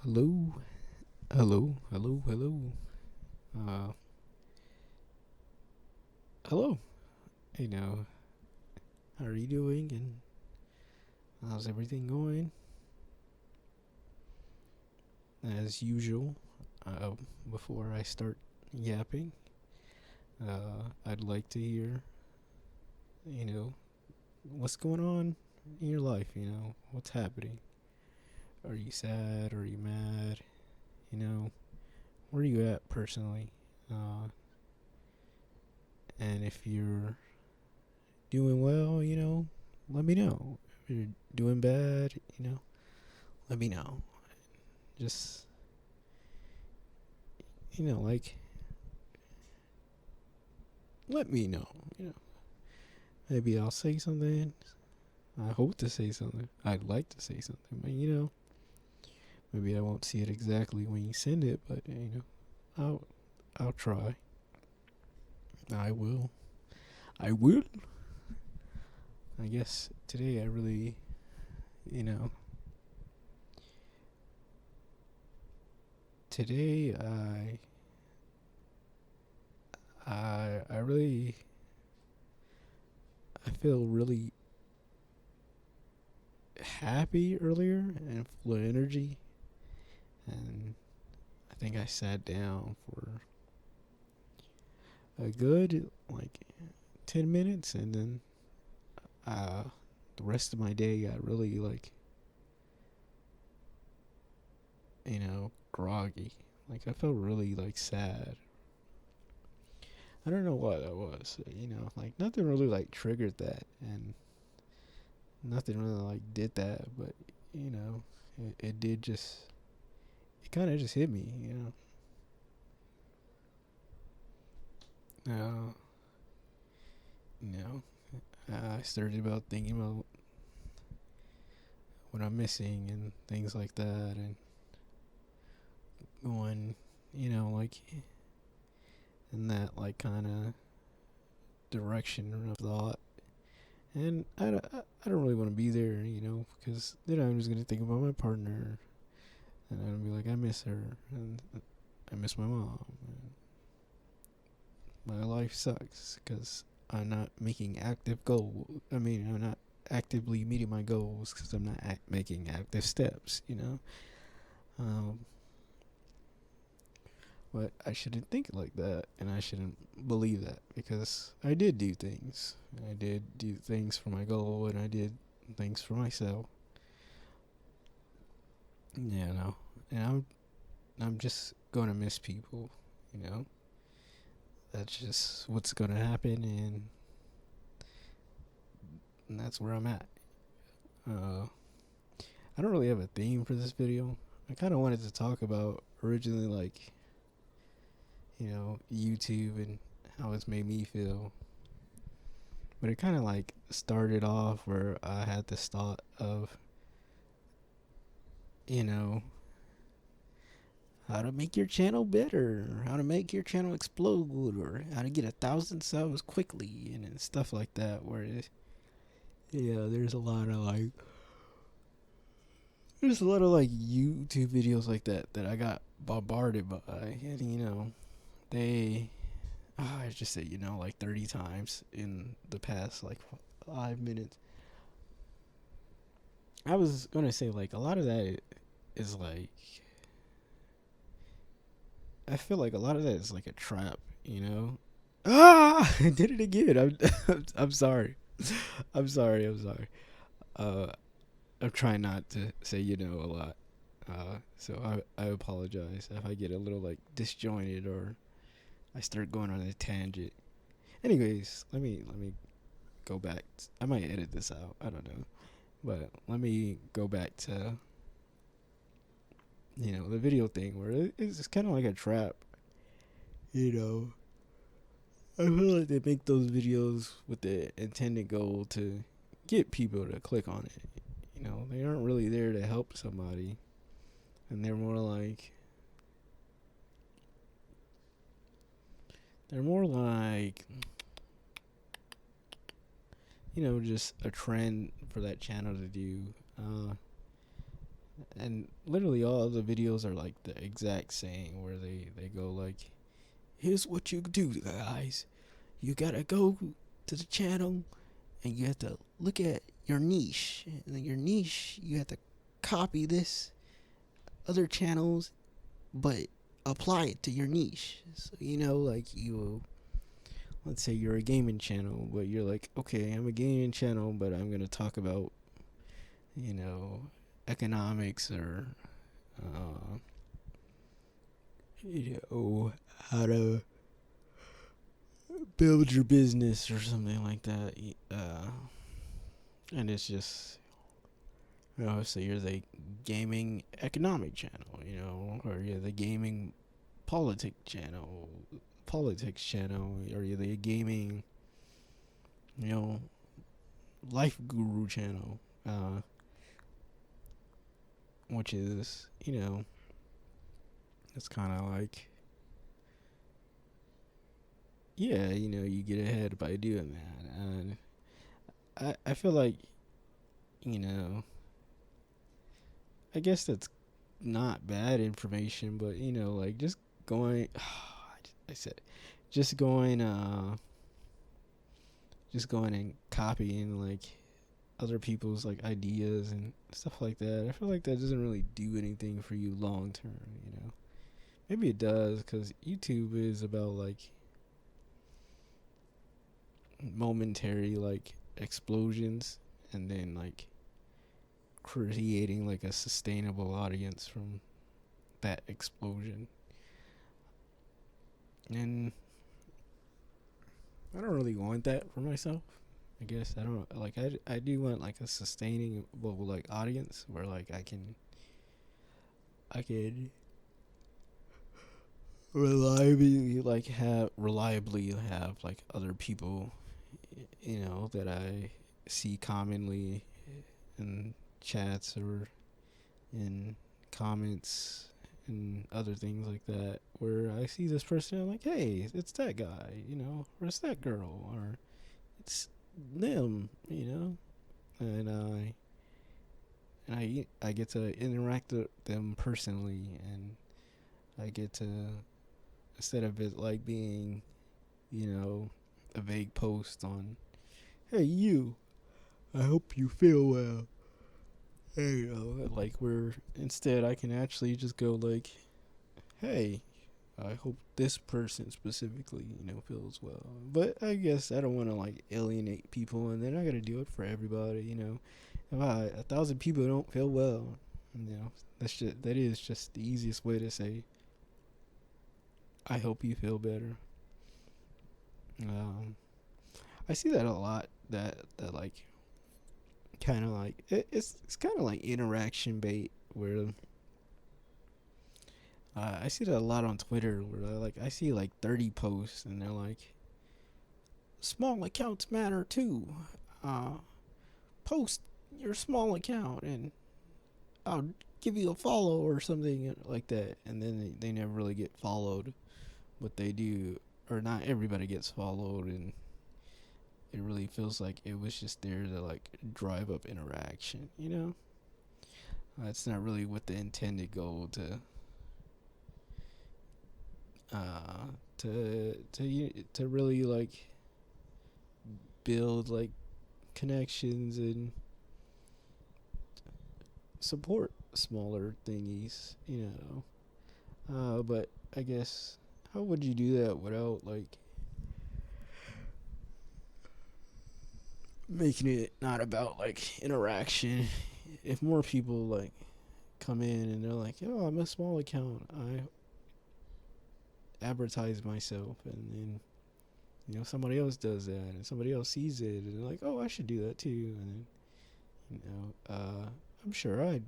Hello, hello. Uh, hello. You know, how are you doing and how's everything going? As usual, uh, before I start yapping, I'd like to hear, you know, what's going on in your life, what's happening. Are you sad? Are you mad? You know, where are you at personally? Uh, and if you're doing well, let me know. If you're doing bad, let me know. Just, like, let me know. You know, maybe I'll say something. I hope to say something. I'd like to say something, but maybe I won't see it exactly when you send it, but I'll try. I will. I will. I guess today I really, you know, today I really I feel really happy earlier and full of energy, and I think I sat down for a good like 10 minutes, and then uh the rest of my day got really like groggy. Like I felt really like sad. I don't know what that was. Like nothing really like triggered that, and nothing really like did that, but you know it did just it kind of just hit me. uh you know I started about thinking about what I'm missing and things like that, and going, like in that like kind of direction of thought. And I don't really want to be there, because then I'm just gonna think about my partner, and I'm gonna be like, I miss her, and I miss my mom. And my life sucks because I'm not making active goals. I mean, I'm not actively meeting my goals because I'm not making active steps. Um, But I shouldn't think like that, and I shouldn't believe that, because I did do things. I did do things for my goal, and I did things for myself. And I'm just gonna miss people. You know, that's just what's gonna happen, and that's where I'm at. Uh, I don't really have a theme for this video. I kind of wanted to talk about originally, like, YouTube and how it's made me feel. But it kind of like started off where I had this thought of, you know, how to make your channel better, how to make your channel explode, or how to get 1,000 subs quickly, and stuff like that. Where there's a lot of YouTube videos like that I got bombarded by, and they, I just say like 30 times in the past like 5 minutes. I was gonna say like a lot of that is like, I feel like a lot of that is like a trap. Ah, I did it again. I'm sorry. I'm sorry. Uh, I'm trying not to say a lot. So I apologize if I get a little like disjointed or I start going on a tangent. Anyways, let me go back. I might edit this out. I don't know, but let me go back to the video thing where it's kind of like a trap. You know, I feel like they make those videos with the intended goal to get people to click on it. They aren't really there to help somebody, and they're more like just a trend for that channel to do. And literally all the videos are like the exact same, where they go like, here's what you do, guys. You gotta go to the channel and you have to look at your niche. And then your niche, you have to copy this other channels, but apply it to your niche. So, like let's say you're a gaming channel, but you're like, okay, I'm a gaming channel, but I'm gonna talk about, you know, economics or, uh, how to build your business or something like that. And it's just, so you're the gaming economic channel, or you're the gaming politics channel, or you're the gaming, you know, life guru channel, which is, it's kind of like, yeah, you get ahead by doing that. And I feel like, you know, I guess that's not bad information, but, like just going, I said, just going, just going and copying like other people's like ideas and stuff like that. I feel like that doesn't really do anything for you long term. Maybe it does, because YouTube is about like momentary like explosions, and then like creating like a sustainable audience from that explosion. And I don't really want that for myself. I guess I don't like. I do want like a sustaining like audience where like I could reliably have like other people, that I see commonly in chats or in comments and other things like that, where I see this person, I'm like, hey, it's that guy, or it's that girl, or it's them, and I get to interact with them personally, and I get to, instead of it like being, a vague post on, hey you, I hope you feel well. Hey, like where instead I can actually just go like, hey, I hope this person specifically, feels well. But I guess I don't want to like alienate people, and then I got to do it for everybody. If 1,000 people don't feel well, that is just the easiest way to say, I hope you feel better. Um, I see that a lot. That like kind of like it's kind of like interaction bait, where I see that a lot on Twitter, where I see like 30 posts, and they're like, small accounts matter too. Uh, Post your small account and I'll give you a follow or something like that. And then they never really get followed, but they do, or not everybody gets followed, and it really feels like it was just there to like drive up interaction. It's not really what the intended goal uh, to really like build like connections and support smaller thingies. But I guess, how would you do that without like making it not about like interaction? If more people like come in and they're like, "Oh, I'm a small account. I advertise myself," and then somebody else does that, and somebody else sees it, and they're like, "Oh, I should do that too," and then I'm sure I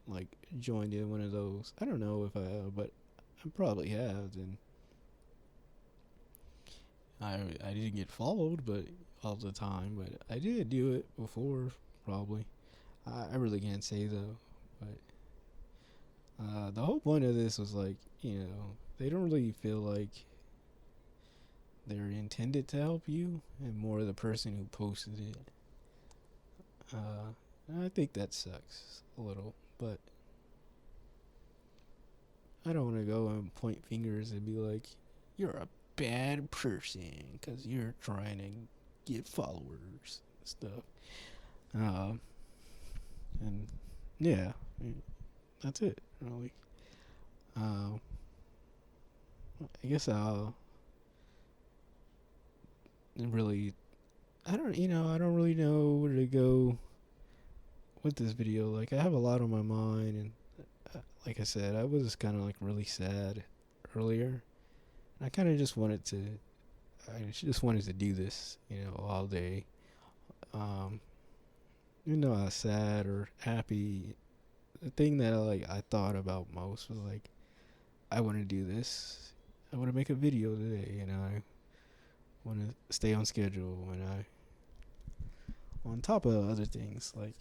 like joined in one of those. I don't know if I have, but I probably have. And I didn't get followed, but all the time, but I did do it before, probably. I really can't say though, but the whole point of this was like, they don't really feel like they're intended to help you, and more the person who posted it. I think that sucks a little, but I don't want to go and point fingers and be like, you're a bad person because you're trying to get followers and stuff. Um, and yeah, that's it, really. Um, I guess I'll really, I don't really know where to go with this video. Like, I have a lot on my mind, and like I said, I was kind of like really sad earlier. I kind of just wanted to, I just wanted to do this, all day. Um, even though I was sad or happy, the thing that I thought about most was like, I want to do this. I want to make a video today, and I want to stay on schedule, and I, on top of other things like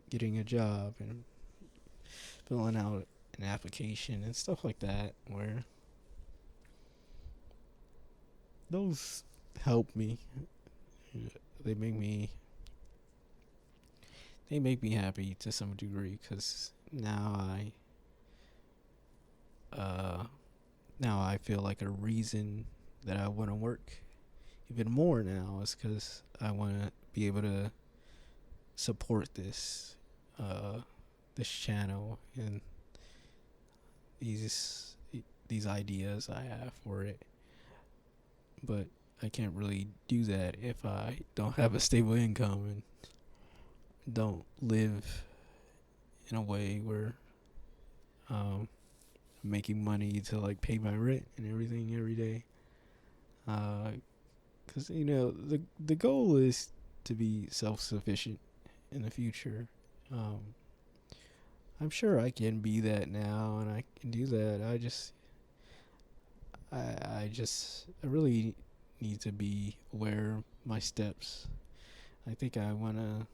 getting a job and filling out an application and stuff like that, where those help me. They make me they make me happy to some degree because uh now I feel like a reason that I want to work even more now is because I want to be able to support uh this channel and these these ideas I have for it. But I can't really do that if I don't have a stable income and don't live in a way where um I'm making money to like pay my rent and everything every day. Because the goal is to be self sufficient in the future. Um, I'm sure I can be that now, and I can do that. I really need to be aware of my steps. I think I want to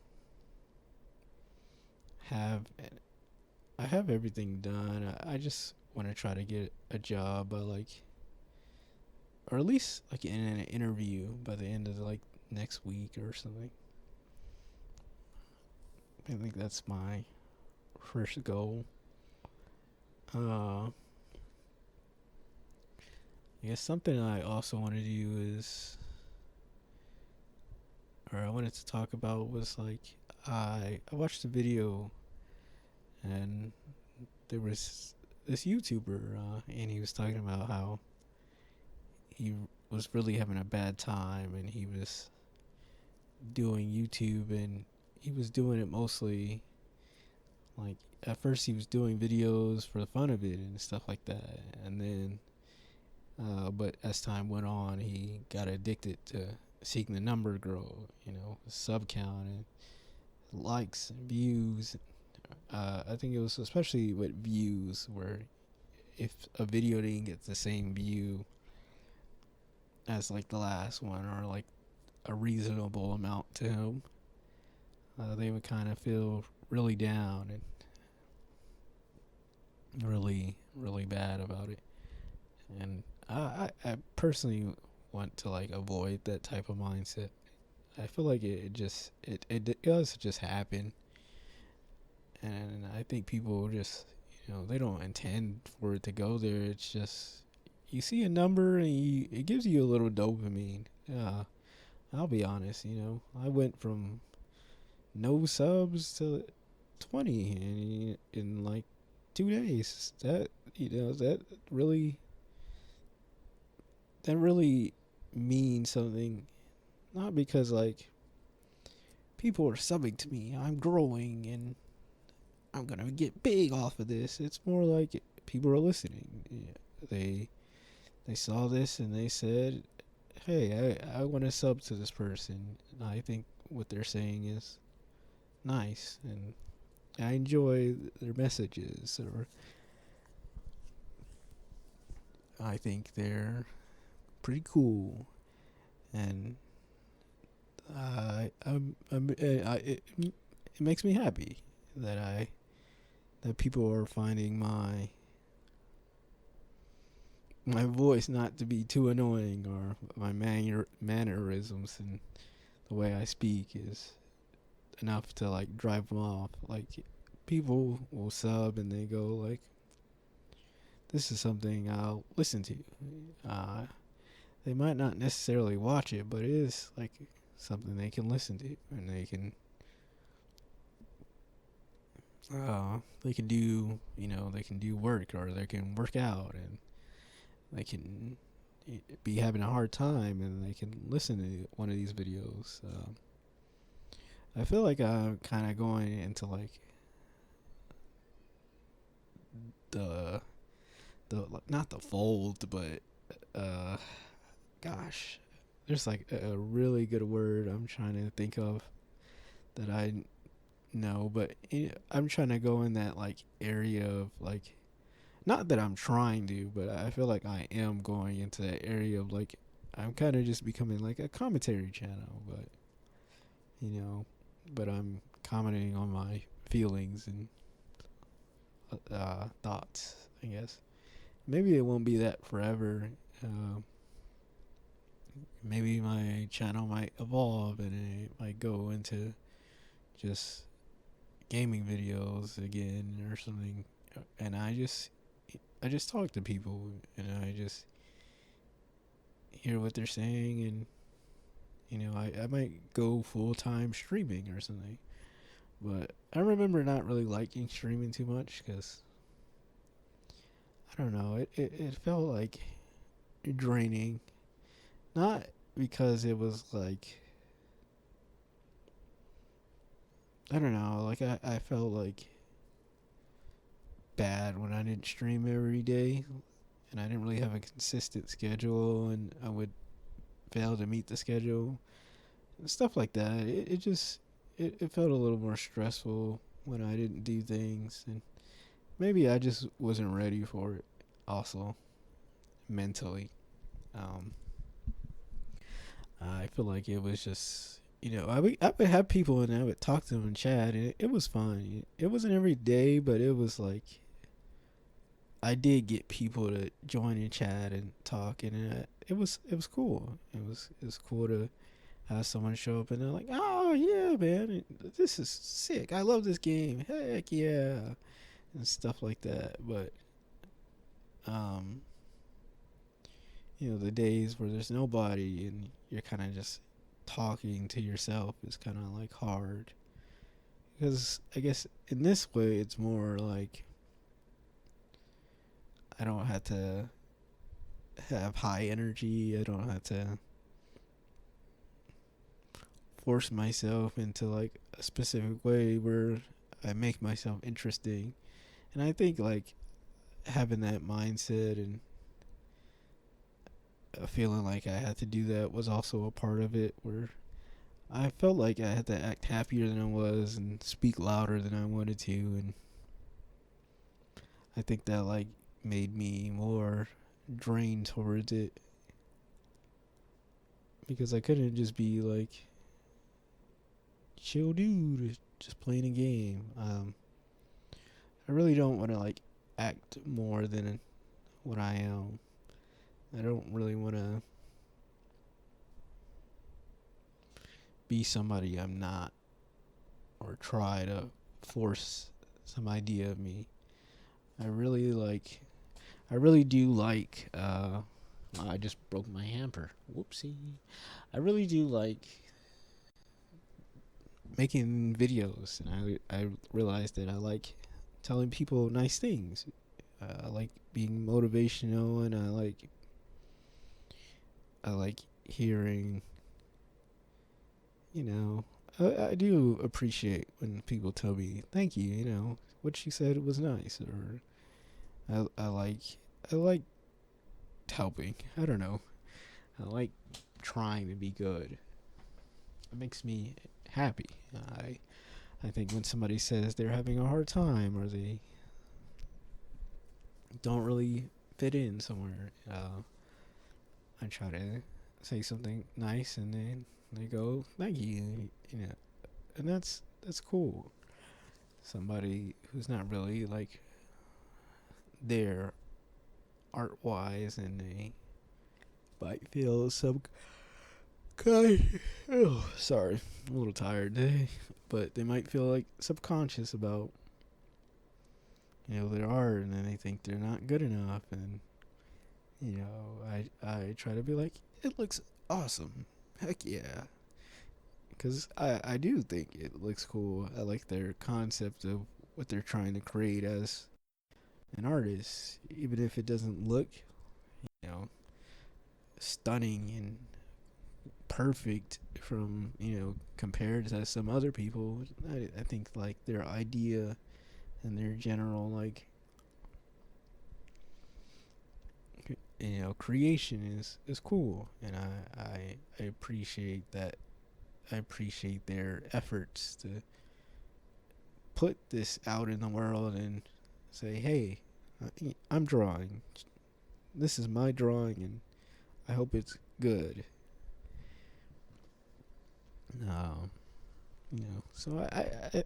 have I have everything done. I just want to try to get a job by like, or at least like in an interview by the end of like next week or something. I think that's my first goal. I guess something I also want to do is, or I wanted to talk about was like, I watched a video and there was this YouTuber and he was talking about how he was really having a bad time and he was doing YouTube and he was doing it mostly like at first he was doing videos for the fun of it and stuff like that, and then but as time went on he got addicted to seeing the number grow, sub count and likes and views. I think it was especially with views where if a video didn't get the same view as like the last one or like a reasonable amount to him, they would kind of feel really down and really, really bad about it. And I personally want to like avoid that type of mindset. I feel like it does just happen, and I think people just they don't intend for it to go there. It's just you see a number and it gives you a little dopamine. Yeah, I'll be honest. I went from no subs to 20 in like 2 days. Really that really means something. Not because like people are subbing to me, I'm growing and I'm gonna get big off of this. It's more like people are listening. Yeah, they saw this and they said, "Hey, I want to sub to this person." And I think what they're saying is nice, and I enjoy their messages, or I think they're pretty cool, and it makes me happy that that people are finding my voice not to be too annoying, or my mannerisms and the way I speak is enough to like drive them off. Like people will sub and they go like this is something I'll listen to. Uh, they might not necessarily watch it, but it is like something they can listen to, and they can do, they can do work, or they can work out, and they can be having a hard time, and they can listen to one of these videos. I feel like I'm kind of going into like the not the fold, but uh, gosh, there's like a really good word I'm trying to think of that I know, but I'm trying to go in that like area of like, not that I'm trying to, but I feel like I am going into that area of like, I'm kind of just becoming like a commentary channel, but you know, but I'm commenting on my feelings and thoughts, I guess. Maybe it won't be that forever. Uh, Maybe my channel might evolve and it might go into just gaming videos again or something. And I just talk to people and I just hear what they're saying, and I might go full time streaming or something. But I remember not really liking streaming too much because I don't know, it felt like draining. Not because it was like, I don't know, like I felt like bad when I didn't stream every day and I didn't really have a consistent schedule and I would fail to meet the schedule and stuff like that. It just it felt a little more stressful when I didn't do things, and maybe I just wasn't ready for it also mentally. Um I feel like it was just, I would have people and I would talk to them in chat, and it was fine. It wasn't every day, but it was like I did get people to join in chat and talk, and it was cool. It was cool to have someone show up and they're like, "Oh yeah, man, this is sick. I love this game. Heck yeah," and stuff like that. But um, the days where there's nobody and you're kind of just talking to yourself is kind of like hard, because I guess in this way it's more like I don't have to have high energy. I don't have to force myself into like a specific way where I make myself interesting. And I think like having that mindset and feeling like I had to do that was also a part of it, where I felt like I had to act happier than I was and speak louder than I wanted to, and I think that like made me more drained towards it, because I couldn't just be like chill dude just playing a game. I really don't want to like act more than what I am. I don't really want to be somebody I'm not, or try to force some idea of me. I really like I really do like I just broke my hamper. Whoopsie. I really do like making videos, and I realized that I like telling people nice things. I like being motivational, and I like hearing, you know, I do appreciate when people tell me thank you. What you said was nice, or I like helping. I don't know. I like trying to be good. It makes me happy. I think when somebody says they're having a hard time or they don't really fit in somewhere, I try to say something nice, and then they go, "Thank you," and that's cool. Somebody who's not really like there art wise, and they might feel some kind. Oh, sorry, I'm a little tired today, but they might feel like subconscious about their art, and then they think they're not good enough, and I try to be like, it looks awesome, heck yeah, because I do think it looks cool. I like their concept of what they're trying to create as an artist, even if it doesn't look, you know, stunning and perfect from compared to some other people. I think like their idea and their general like creation is cool, and I appreciate that. I appreciate their efforts to put this out in the world and say, hey, I'm drawing. This is my drawing, and I hope it's good. Um, so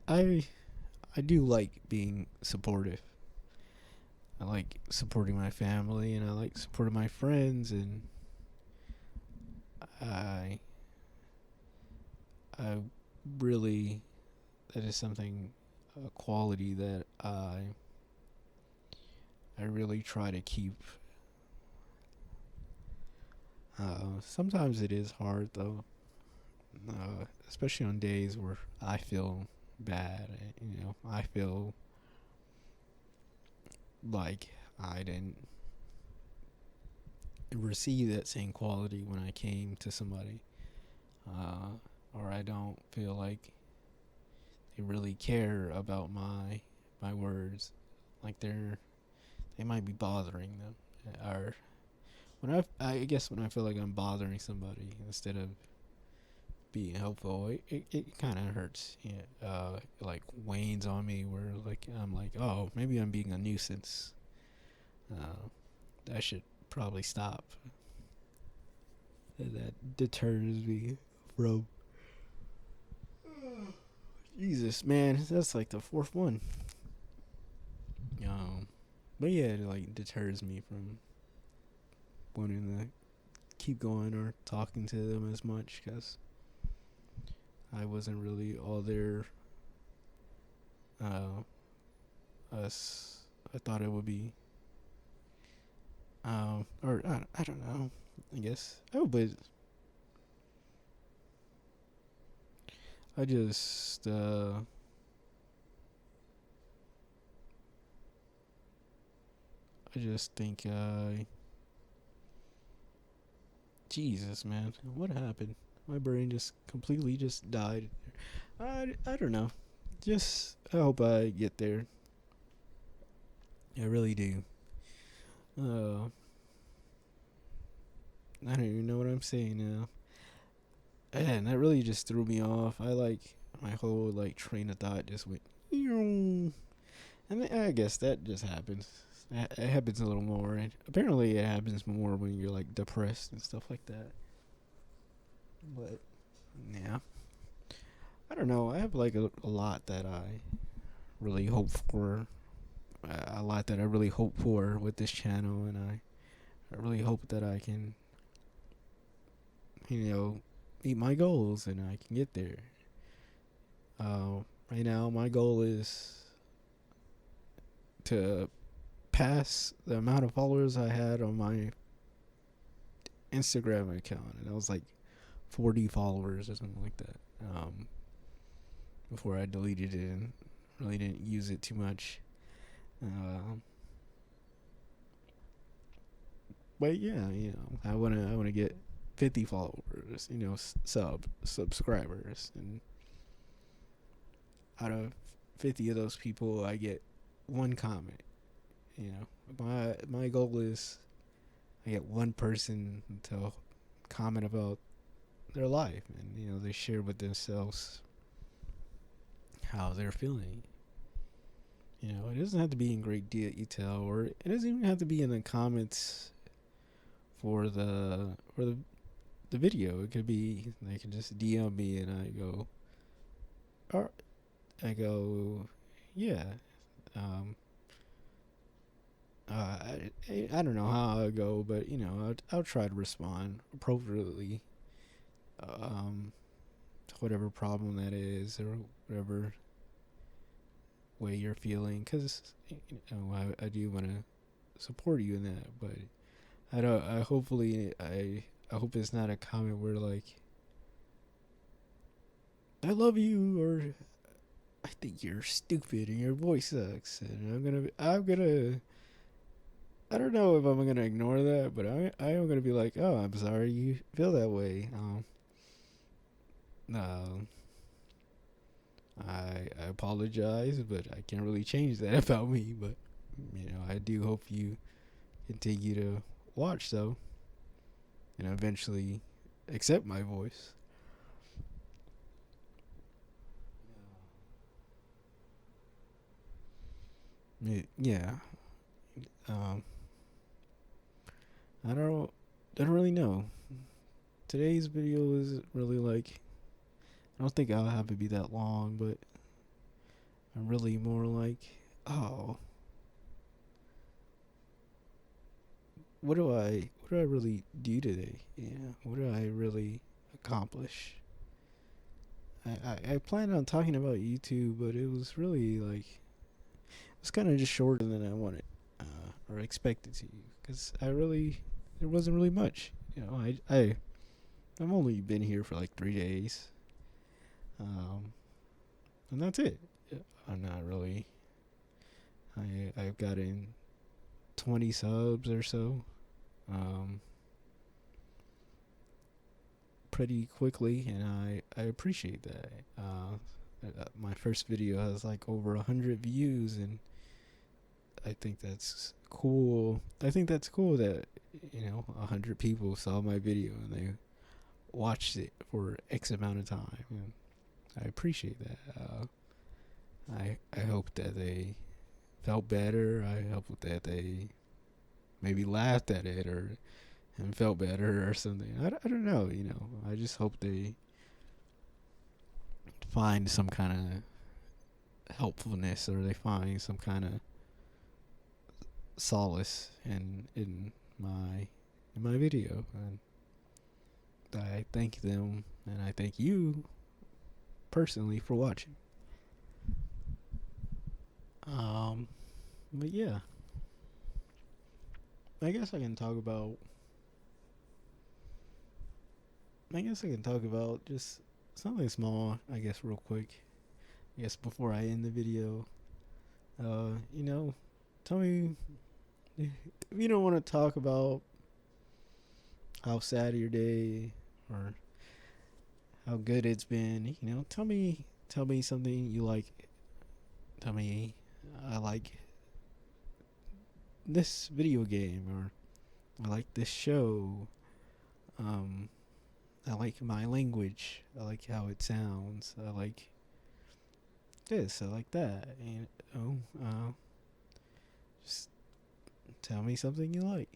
I do like being supportive. I like supporting my family, and I like supporting my friends, and I I really, that is something, a quality that I really try to keep. Sometimes it is hard though, especially on days where I feel bad. I feel like I didn't receive that same quality when I came to somebody, or I don't feel like they really care about my words, like they might be bothering them, or when I guess when I feel like I'm bothering somebody instead of being helpful, it kind of hurts. Yeah, like wanes on me where like I'm like, oh, maybe I'm being a nuisance. I should probably stop. That deters me from. Jesus, man, that's like the fourth one. Um, but yeah, it like deters me from wanting to keep going or talking to them as much because I wasn't really all there uh, as I thought it would be. Or I don't know. I guess. Oh, but I just I just think Jesus, man, what happened? My brain just completely just died. I don't know. Just I hope I get there. I really do. Uh, I don't even know what I'm saying now. And that really just threw me off. I like my whole like train of thought just went. And I guess that just happens. It happens a little more, and apparently it happens more when you're like depressed and stuff like that. But yeah, I don't know. I have like a lot that I really hope for. A lot that I really hope for with this channel, and I really hope that I can, meet my goals and I can get there. Right now, my goal is to pass the amount of followers I had on my Instagram account, and I was like 40 followers or something like that. Before I deleted it and really didn't use it too much. But yeah, I wanna get 50 followers, subscribers, and out of 50 of those people, I get one comment. My goal is I get one person to comment about their life, and they share with themselves how they're feeling. It doesn't have to be in great detail, or it doesn't even have to be in the comments for the video. It could be they can just DM me and or I go, yeah. Um, I don't know how I go, but I'll try to respond appropriately. To whatever problem that is, or whatever way you're feeling, because you know, I do want to support you in that, but I don't. I hopefully I hope it's not a comment where like I love you or I think you're stupid and your voice sucks, and I don't know if I'm gonna ignore that, but I am gonna be like, oh, I'm sorry you feel that way. No, I apologize, but I can't really change that about me. But you know, I do hope you continue to watch though, and eventually accept my voice. Yeah. Um, I don't really know. Today's video is really like I don't think I'll have it be that long, but I'm really more like, oh, what do I really do today? Yeah, what do I really accomplish? I planned on talking about YouTube, but it was really like it was kind of just shorter than I wanted or expected to, because there wasn't really much. You know, I've only been here for like 3 days, um, and that's it. I'm not really. I've gotten 20 subs or so, um, pretty quickly, and I appreciate that. My first video has like over 100 views, and I think that's cool. I think that's cool that 100 people saw my video and they watched it for X amount of time. And I appreciate that. I hope that they felt better. I hope that they maybe laughed at it or and felt better or something. I don't know. I just hope they find some kind of helpfulness or they find some kind of solace in my video, and I thank them and I thank you personally for watching. But yeah, I guess I can talk about. I guess I can talk about just something small. I guess real quick. I guess before I end the video, tell me if you don't want to talk about how sad your day or how good it's been. Tell me something you like. Tell me I like this video game or I like this show. Um, I like my language. I like how it sounds. I like this. I like that. Just tell me something you like.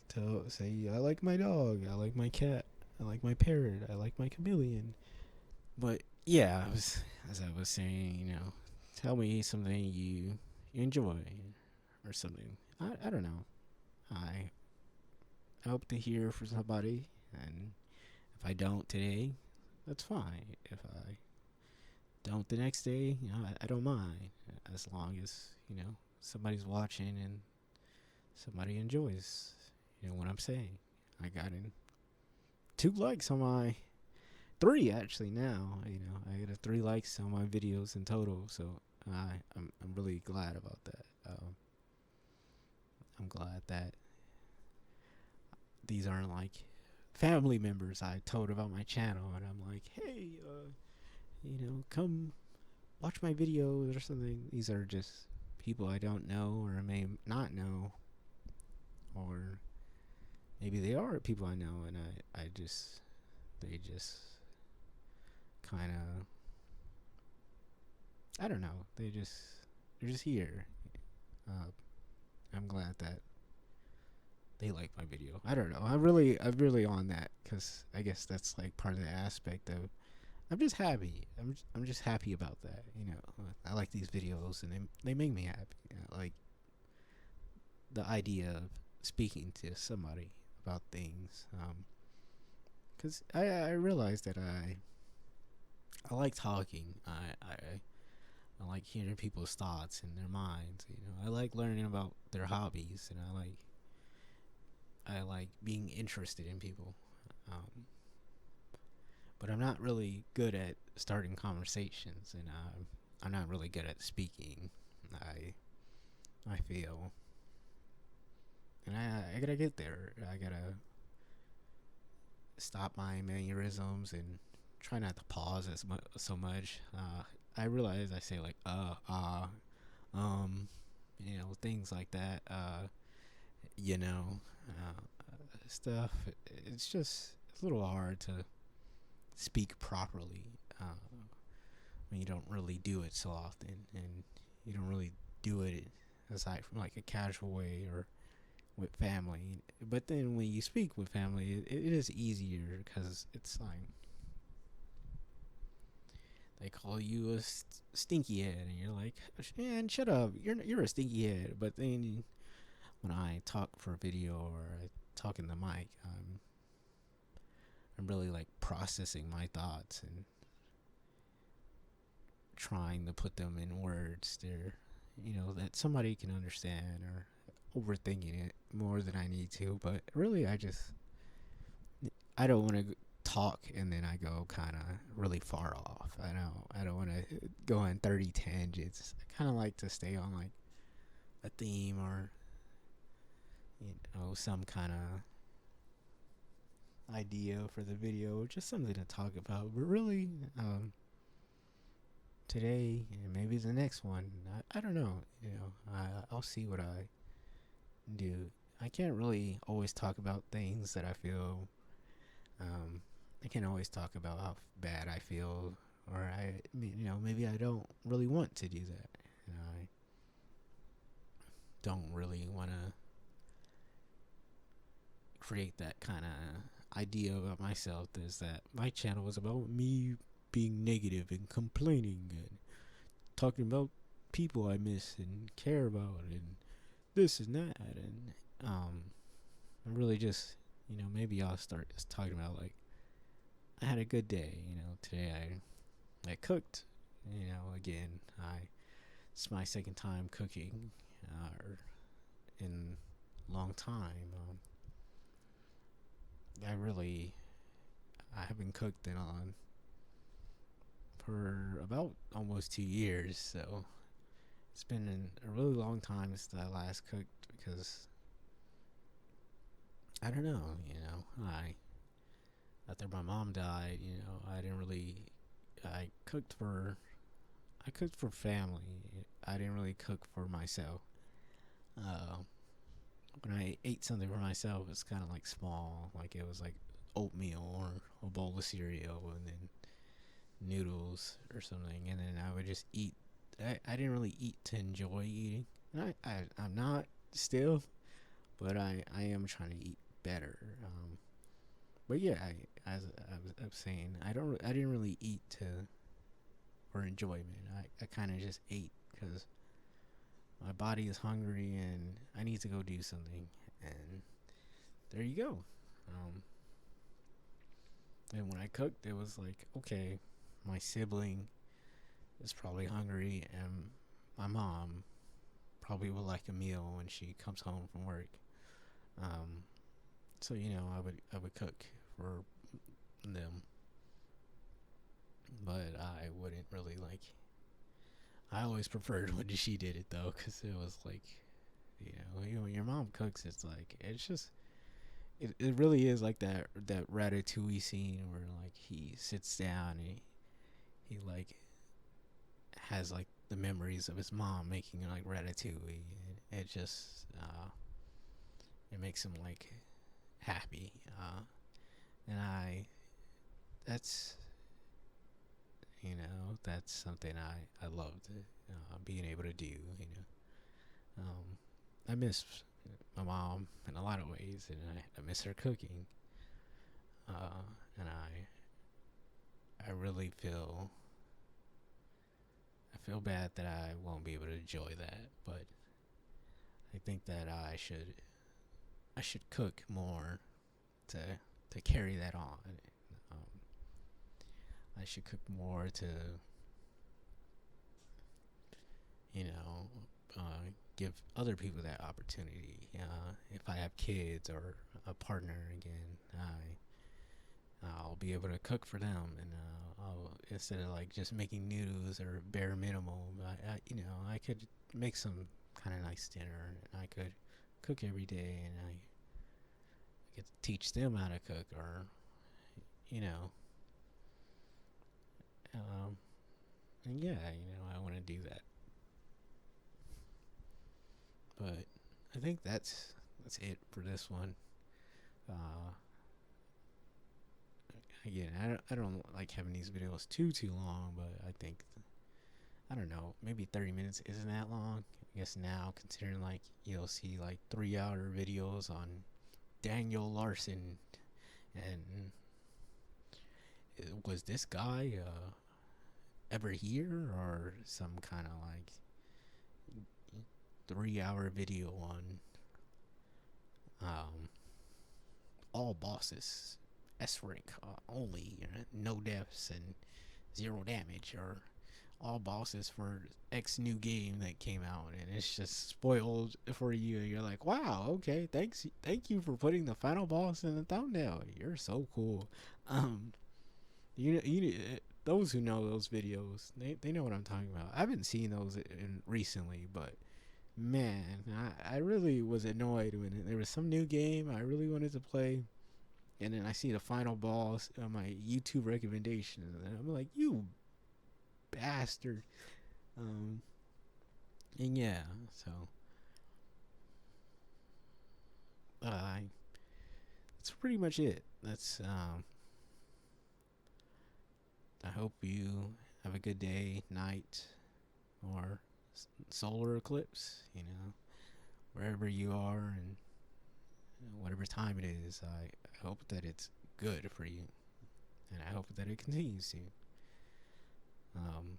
Say I like my dog. I like my cat. I like my parrot. I like my chameleon. But yeah, as I was saying, tell me something you enjoy or something. I don't know. I hope to hear from somebody, and if I don't today, that's fine. If I don't the next day, I don't mind, as long as somebody's watching and somebody enjoys what I'm saying. I got in 2 likes on my 3 actually now. I got 3 likes on my videos in total, so I'm really glad about that. I'm glad that these aren't like family members I told about my channel, and I'm like, hey, come watch my videos or something. These are just people I don't know or may not know, or maybe they are people I know, and they just kind of, I don't know, they're just here. I'm glad that they like my video. I don't know. I'm really on that, because I guess that's like part of the aspect of. I'm just happy. I'm just happy about that. I like these videos and they make me happy. Like the idea of speaking to somebody about things. Because I realize that I like talking. I I like hearing people's thoughts and their minds. I like learning about their hobbies, and I like being interested in people. Um, but I'm not really good at starting conversations, and I'm not really good at speaking. I I feel, and I gotta get there. I gotta stop my mannerisms and try not to pause so much. I realize I say like um, things like that. You know, stuff. It's a little hard to speak properly when you don't really do it so often, and you don't really do it aside from like a casual way or with family. But then when you speak with family, it is easier because it's like they call you a stinky head, and you're like, man, shut up, you're a stinky head. But then when I talk for a video or I talk in the mic, I'm really like processing my thoughts and trying to put them in words there, that somebody can understand, or overthinking it more than I need to. But really, I don't want to talk and then I go kind of really far off. I don't want to go on 30 tangents. I kind of like to stay on like a theme, or some kind of idea for the video, just something to talk about. But really, today and maybe the next one, I don't know. I'll see what I do. I can't really always talk about things that I feel. I can't always talk about how bad I feel, or maybe I don't really want to do that. I don't really want to create that kind of idea about myself. Is that my channel is about me being negative and complaining and talking about people I miss and care about and this and that, and I'm really just maybe I'll start just talking about like I had a good day. Today I cooked. Again, it's my second time cooking in a long time. I haven't cooked in on for about almost 2 years, so it's been a really long time since I last cooked, because I don't know. I after my mom died, I didn't really. I cooked for I cooked for family. I didn't really cook for myself. Uh, when I ate something for myself, it's kind of like small, like it was like oatmeal or a bowl of cereal, and then noodles or something, and then I would just eat. I didn't really eat to enjoy eating. And I'm not still, but I am trying to eat better. But yeah, I was saying, I didn't really eat to for enjoyment. I kind of just ate because my body is hungry and I need to go do something. And there you go. Um, and when I cooked, it was like, okay, my sibling is probably hungry, and my mom probably would like a meal when she comes home from work. Um, so I would cook for them, but I wouldn't really like. I always preferred when she did it though, because it was like, when your mom cooks, it's just it really is like that Ratatouille scene where like he sits down and he like has like the memories of his mom making like Ratatouille. It just it makes him like happy, and that's that's something I loved, being able to do. I miss my mom in a lot of ways, and I miss her cooking, and I really feel bad that I won't be able to enjoy that, but I think that I should cook more to carry that on. Um, I should cook more to you know, give other people that opportunity. If I have kids or a partner again, I'll be able to cook for them, and I'll, instead of like just making noodles or bare minimum, I could make some kind of nice dinner, and I could cook every day, and I could teach them how to cook, or you know, um, and yeah, I want to do that. But I think that's it for this one. Uh, Again, I don't like having these videos too long, but I think I don't know, maybe 30 minutes isn't that long. I guess now, considering like you'll see like 3 hour videos on Daniel Larson, and was this guy ever here, or some kind of like 3 hour video on um, all bosses, S rank only, no deaths and zero damage, or all bosses for X new game that came out, and it's just spoiled for you, and you're like, wow, okay, thank you for putting the final boss in the thumbnail. You're so cool. Um, those who know those videos, they know what I'm talking about. I haven't seen those recently, but man, I really was annoyed when there was some new game I really wanted to play, and then I see the final boss on my YouTube recommendation, and I'm like, you bastard. Um, and yeah, so uh, that's pretty much it. That's I hope you have a good day, night, or solar eclipse. Wherever you are and whatever time it is. I hope that it's good for you, and I hope that it continues to. Um,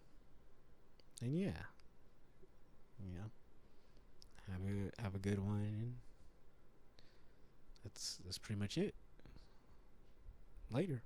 and yeah, you know, have a good one. And that's pretty much it. Later.